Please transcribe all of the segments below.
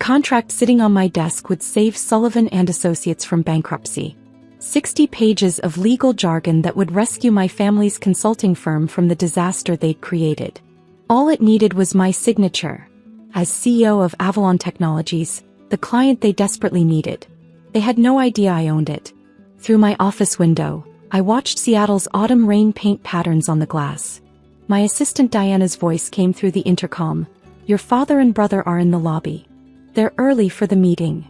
contract sitting on my desk would save Sullivan and Associates from bankruptcy. 60 pages of legal jargon that would rescue my family's consulting firm from the disaster they'd created. All it needed was my signature. As CEO of Avalon Technologies, the client they desperately needed. They had no idea I owned it. Through my office window, I watched Seattle's autumn rain paint patterns on the glass. My assistant Diana's voice came through the intercom. "Your father and brother are in the lobby. They're early for the meeting."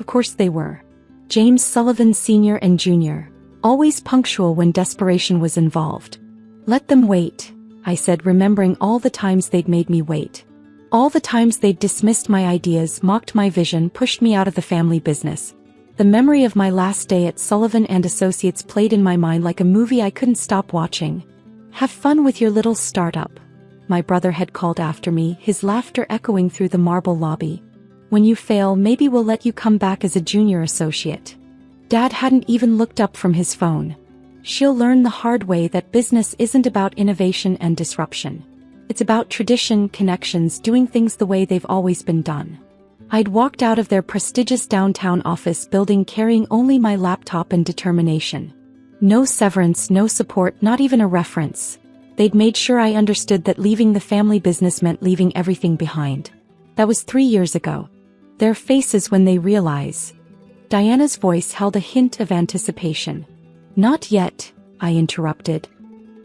Of course they were. James Sullivan Sr. and Jr., always punctual when desperation was involved. "Let them wait," I said, remembering all the times they'd made me wait. All the times they'd dismissed my ideas, mocked my vision, pushed me out of the family business. The memory of my last day at Sullivan and Associates played in my mind like a movie I couldn't stop watching. "Have fun with your little startup," my brother had called after me, his laughter echoing through the marble lobby. "When you fail, maybe we'll let you come back as a junior associate." Dad hadn't even looked up from his phone. "She'll learn the hard way that business isn't about innovation and disruption. It's about tradition, connections, doing things the way they've always been done." I'd walked out of their prestigious downtown office building carrying only my laptop and determination. No severance, no support, not even a reference. They'd made sure I understood that leaving the family business meant leaving everything behind. That was 3 years ago. Their faces when they realize. Diana's voice held a hint of anticipation. "Not yet," I interrupted.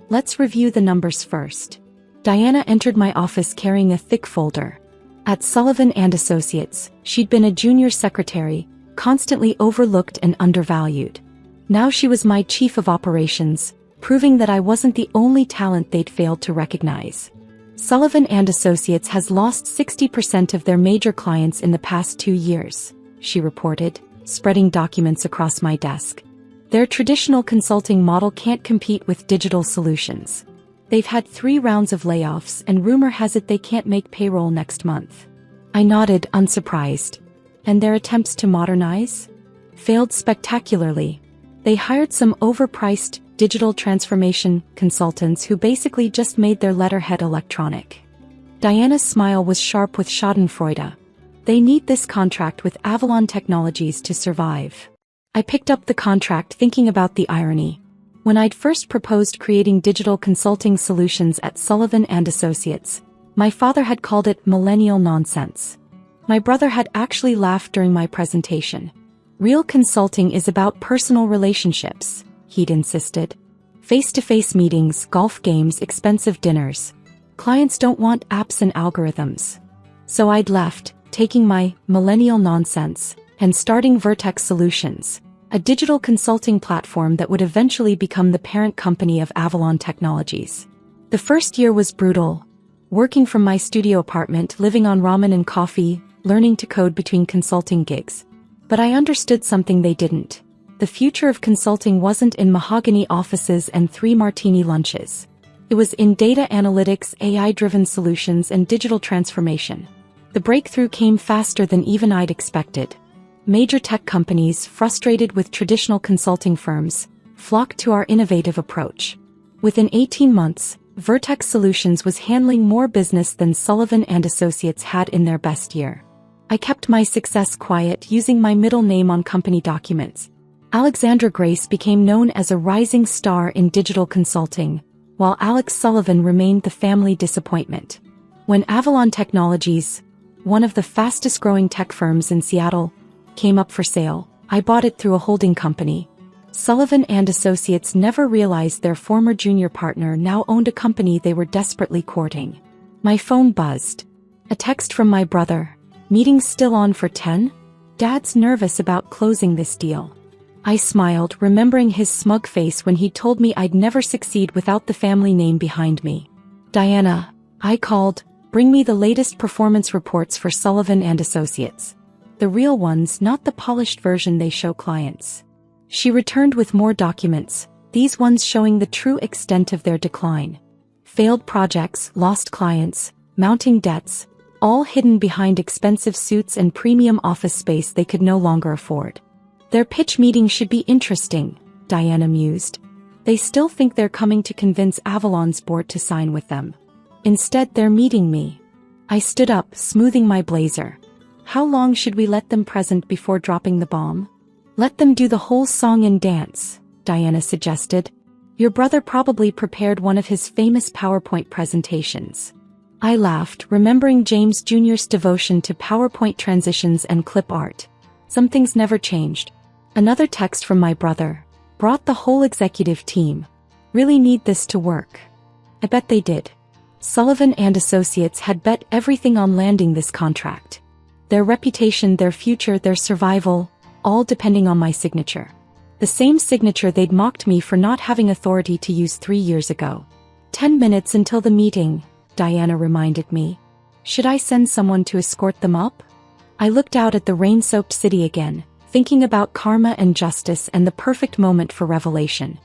"Let's review the numbers first." Diana entered my office carrying a thick folder. At Sullivan and Associates, she'd been a junior secretary, constantly overlooked and undervalued. Now she was my chief of operations, proving that I wasn't the only talent they'd failed to recognize. "Sullivan and Associates has lost 60% of their major clients in the past 2 years, she reported, spreading documents across my desk. "Their traditional consulting model can't compete with digital solutions. They've had 3 rounds of layoffs and rumor has it they can't make payroll next month." I nodded, unsurprised. "And their attempts to modernize?" "Failed spectacularly. They hired some overpriced digital transformation consultants who basically just made their letterhead electronic." Diana's smile was sharp with schadenfreude. "They need this contract with Avalon Technologies to survive." I picked up the contract thinking about the irony. When I'd first proposed creating digital consulting solutions at Sullivan and Associates, my father had called it millennial nonsense. My brother had actually laughed during my presentation. "Real consulting is about personal relationships," he'd insisted. "Face-to-face meetings, golf games, expensive dinners. Clients don't want apps and algorithms." So I'd left, taking my millennial nonsense and starting Vertex Solutions, a digital consulting platform that would eventually become the parent company of Avalon Technologies. The first year was brutal. Working from my studio apartment, living on ramen and coffee, learning to code between consulting gigs. But I understood something they didn't. The future of consulting wasn't in mahogany offices and 3 martini lunches. It was in data analytics, AI-driven solutions, and digital transformation. The breakthrough came faster than even I'd expected. Major tech companies, frustrated with traditional consulting firms, flocked to our innovative approach. Within 18 months, Vertex Solutions was handling more business than Sullivan and Associates had in their best year. I kept my success quiet, using my middle name on company documents. Alexandra Grace became known as a rising star in digital consulting, while Alex Sullivan remained the family disappointment. When Avalon Technologies, one of the fastest-growing tech firms in Seattle, came up for sale, I bought it through a holding company. Sullivan and Associates never realized their former junior partner now owned a company they were desperately courting. My phone buzzed. A text from my brother. "Meeting's still on for 10? Dad's nervous about closing this deal." I smiled, remembering his smug face when he told me I'd never succeed without the family name behind me. "Diana," I called, "bring me the latest performance reports for Sullivan and Associates. The real ones, not the polished version they show clients." She returned with more documents, these ones showing the true extent of their decline. Failed projects, lost clients, mounting debts, all hidden behind expensive suits and premium office space they could no longer afford. "Their pitch meeting should be interesting," Diana mused. "They still think they're coming to convince Avalon's board to sign with them. Instead, they're meeting me." I stood up, smoothing my blazer. How long should we let them present before dropping the bomb? Let them do the whole song and dance, Diana suggested. Your brother probably prepared one of his famous PowerPoint presentations. I laughed, remembering James Jr.'s devotion to PowerPoint transitions and clip art. Some things never changed. Another text from my brother. Brought the whole executive team. Really need this to work. I bet they did. Sullivan and Associates had bet everything on landing this contract. Their reputation, their future, their survival, all depending on my signature. The same signature they'd mocked me for not having authority to use 3 years ago. 10 minutes until the meeting, Diana reminded me. Should I send someone to escort them up? I looked out at the rain-soaked city again, thinking about karma and justice and the perfect moment for revelation.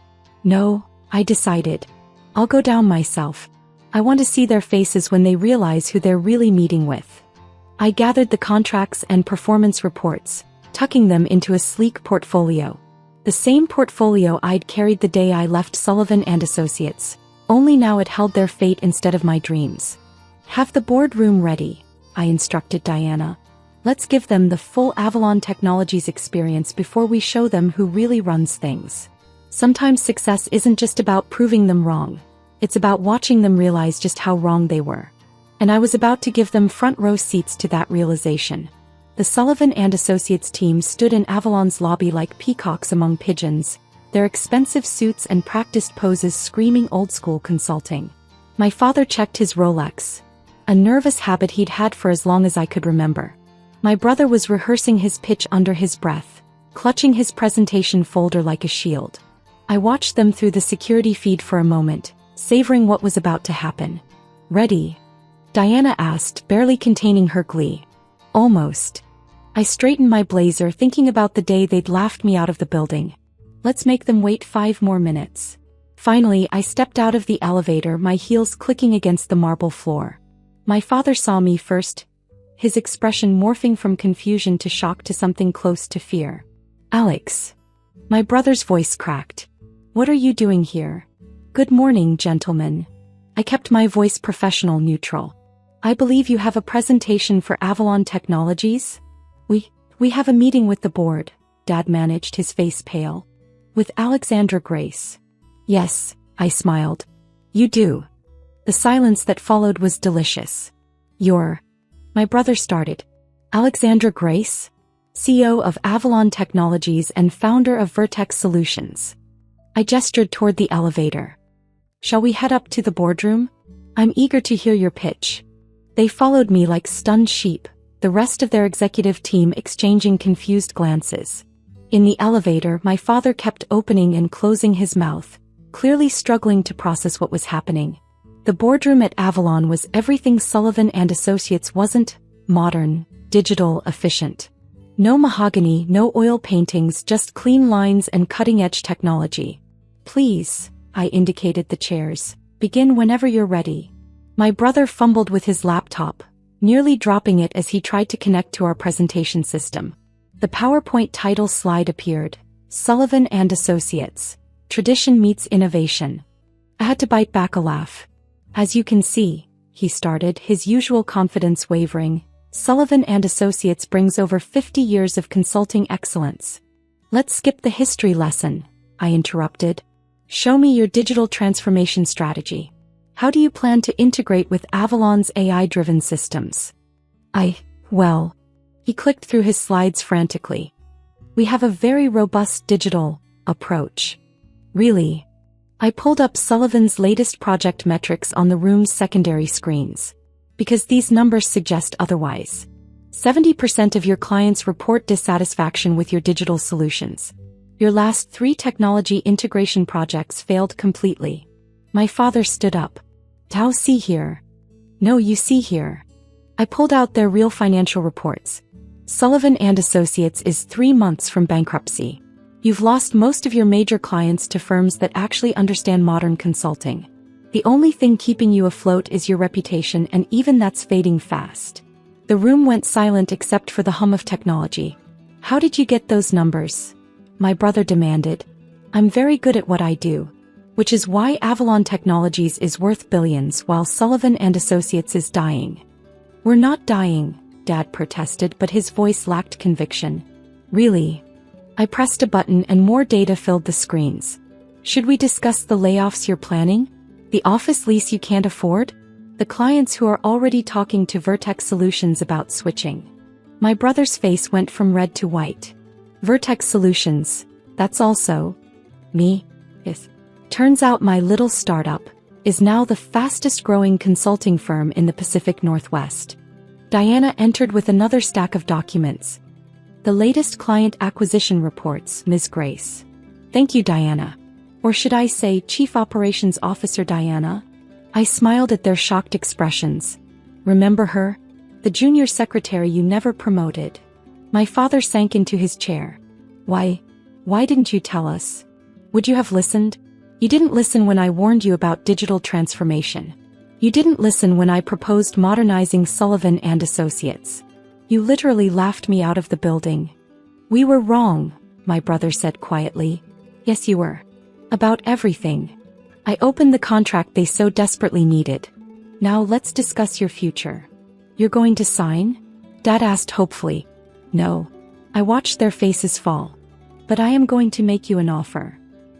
No, I decided. I'll go down myself. I want to see their faces when they realize who they're really meeting with. I gathered the contracts and performance reports, tucking them into a sleek portfolio. The same portfolio I'd carried the day I left Sullivan and Associates, only now it held their fate instead of my dreams. Have the boardroom ready, I instructed Diana. Let's give them the full Avalon Technologies experience before we show them who really runs things. Sometimes success isn't just about proving them wrong. It's about watching them realize just how wrong they were. And I was about to give them front row seats to that realization. The Sullivan and Associates team stood in Avalon's lobby like peacocks among pigeons, their expensive suits and practiced poses screaming old-school consulting. My father checked his Rolex, a nervous habit he'd had for as long as I could remember. My brother was rehearsing his pitch under his breath, clutching his presentation folder like a shield. I watched them through the security feed for a moment, savoring what was about to happen. Ready? Diana asked, barely containing her glee. Almost. I straightened my blazer, thinking about the day they'd laughed me out of the building. Let's make them wait 5 more minutes. Finally, I stepped out of the elevator, my heels clicking against the marble floor. My father saw me first, his expression morphing from confusion to shock to something close to fear. Alex. My brother's voice cracked. What are you doing here? Good morning, gentlemen. I kept my voice professional neutral. I believe you have a presentation for Avalon Technologies? We have a meeting with the board, Dad managed, his face pale. With Alexandra Grace. Yes, I smiled. You do. The silence that followed was delicious. My brother started. Alexandra Grace? CEO of Avalon Technologies and founder of Vertex Solutions. I gestured toward the elevator. Shall we head up to the boardroom? I'm eager to hear your pitch. They followed me like stunned sheep, the rest of their executive team exchanging confused glances. In the elevator, my father kept opening and closing his mouth, clearly struggling to process what was happening. The boardroom at Avalon was everything Sullivan and Associates wasn't: modern, digital, efficient. No mahogany, no oil paintings, just clean lines and cutting-edge technology. Please, I indicated the chairs. Begin whenever you're ready. My brother fumbled with his laptop, nearly dropping it as he tried to connect to our presentation system. The PowerPoint title slide appeared. Sullivan and Associates. Tradition meets innovation. I had to bite back a laugh. As you can see, he started, his usual confidence wavering, Sullivan and Associates brings over 50 years of consulting excellence. Let's skip the history lesson, I interrupted. Show me your digital transformation strategy. How do you plan to integrate with Avalon's AI-driven systems? Well, he clicked through his slides frantically. We have a very robust digital approach. Really? I pulled up Sullivan's latest project metrics on the room's secondary screens. Because these numbers suggest otherwise. 70% of your clients report dissatisfaction with your digital solutions. Your last 3 technology integration projects failed completely. My father stood up. Tao, see here. No, you see here. I pulled out their real financial reports. Sullivan and Associates is 3 months from bankruptcy. You've lost most of your major clients to firms that actually understand modern consulting. The only thing keeping you afloat is your reputation, and even that's fading fast. The room went silent except for the hum of technology. How did you get those numbers? My brother demanded. I'm very good at what I do. Which is why Avalon Technologies is worth billions while Sullivan and Associates is dying. We're not dying, Dad protested, but his voice lacked conviction. Really? I pressed a button and more data filled the screens. Should we discuss the layoffs you're planning? The office lease you can't afford? The clients who are already talking to Vertex Solutions about switching? My brother's face went from red to white. Vertex Solutions, that's also me? Yes. Turns out my little startup is now the fastest growing consulting firm in the Pacific Northwest. Diana entered with another stack of documents. The latest client acquisition reports, Ms. Grace. Thank you, Diana. Or should I say Chief Operations Officer Diana? I smiled at their shocked expressions. Remember her? The junior secretary you never promoted. My father sank into his chair. Why didn't you tell us? Would you have listened? You didn't listen when I warned you about digital transformation. You didn't listen when I proposed modernizing Sullivan and Associates. You literally laughed me out of the building. We were wrong, my brother said quietly. Yes, you were. About everything. I opened the contract they so desperately needed. Now let's discuss your future. You're going to sign? Dad asked hopefully. No. I watched their faces fall. But I am going to make you an offer.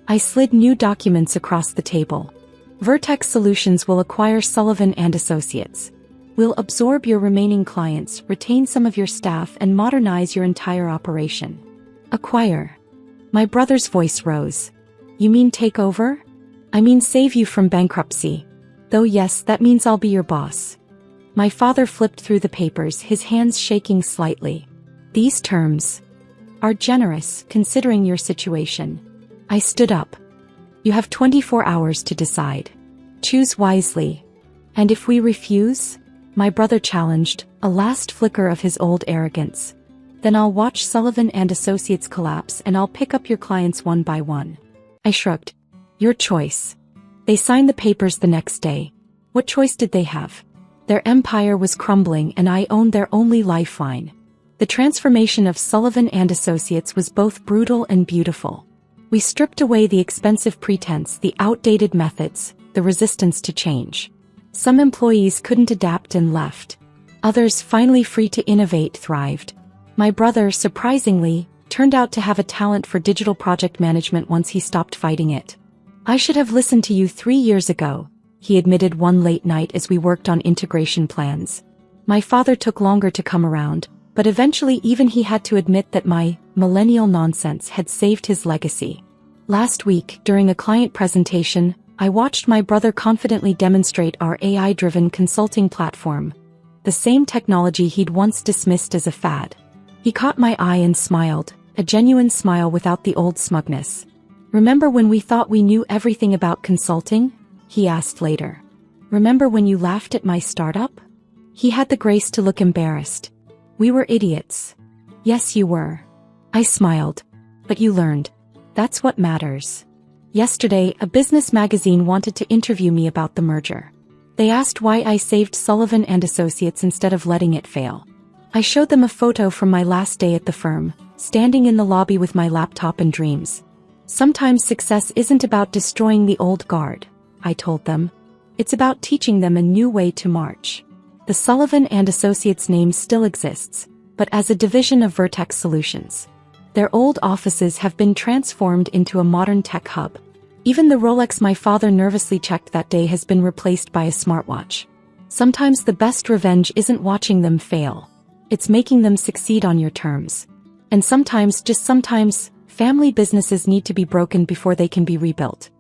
I slid new documents across the table. Vertex Solutions will acquire Sullivan and Associates. We'll absorb your remaining clients, retain some of your staff, and modernize your entire operation. Acquire. My brother's voice rose. You mean take over? I mean save you from bankruptcy. Though yes, that means I'll be your boss. My father flipped through the papers, his hands shaking slightly. These terms are generous, considering your situation. I stood up. You have 24 hours to decide. Choose wisely. And if we refuse? My brother challenged, a last flicker of his old arrogance. Then I'll watch Sullivan and Associates collapse and I'll pick up your clients one by one. I shrugged. Your choice. They signed the papers the next day. What choice did they have? Their empire was crumbling and I owned their only lifeline. The transformation of Sullivan and Associates was both brutal and beautiful. We stripped away the expensive pretense, the outdated methods, the resistance to change. Some employees couldn't adapt and left. Others, finally free to innovate, thrived. My brother, surprisingly, turned out to have a talent for digital project management once he stopped fighting it. I should have listened to you 3 years ago, he admitted one late night as we worked on integration plans. My father took longer to come around, but eventually even he had to admit that my millennial nonsense had saved his legacy. Last week, during a client presentation, I watched my brother confidently demonstrate our AI-driven consulting platform, the same technology he'd once dismissed as a fad. He caught my eye and smiled, a genuine smile without the old smugness. Remember when we thought we knew everything about consulting? He asked later. Remember when you laughed at my startup? He had the grace to look embarrassed. We were idiots. Yes, you were. I smiled. But you learned. That's what matters. Yesterday, a business magazine wanted to interview me about the merger. They asked why I saved Sullivan and Associates instead of letting it fail. I showed them a photo from my last day at the firm, standing in the lobby with my laptop and dreams. Sometimes success isn't about destroying the old guard, I told them. It's about teaching them a new way to march. The Sullivan and Associates name still exists, but as a division of Vertex Solutions. Their old offices have been transformed into a modern tech hub. Even the Rolex my father nervously checked that day has been replaced by a smartwatch. Sometimes the best revenge isn't watching them fail. It's making them succeed on your terms. And sometimes, just sometimes, family businesses need to be broken before they can be rebuilt.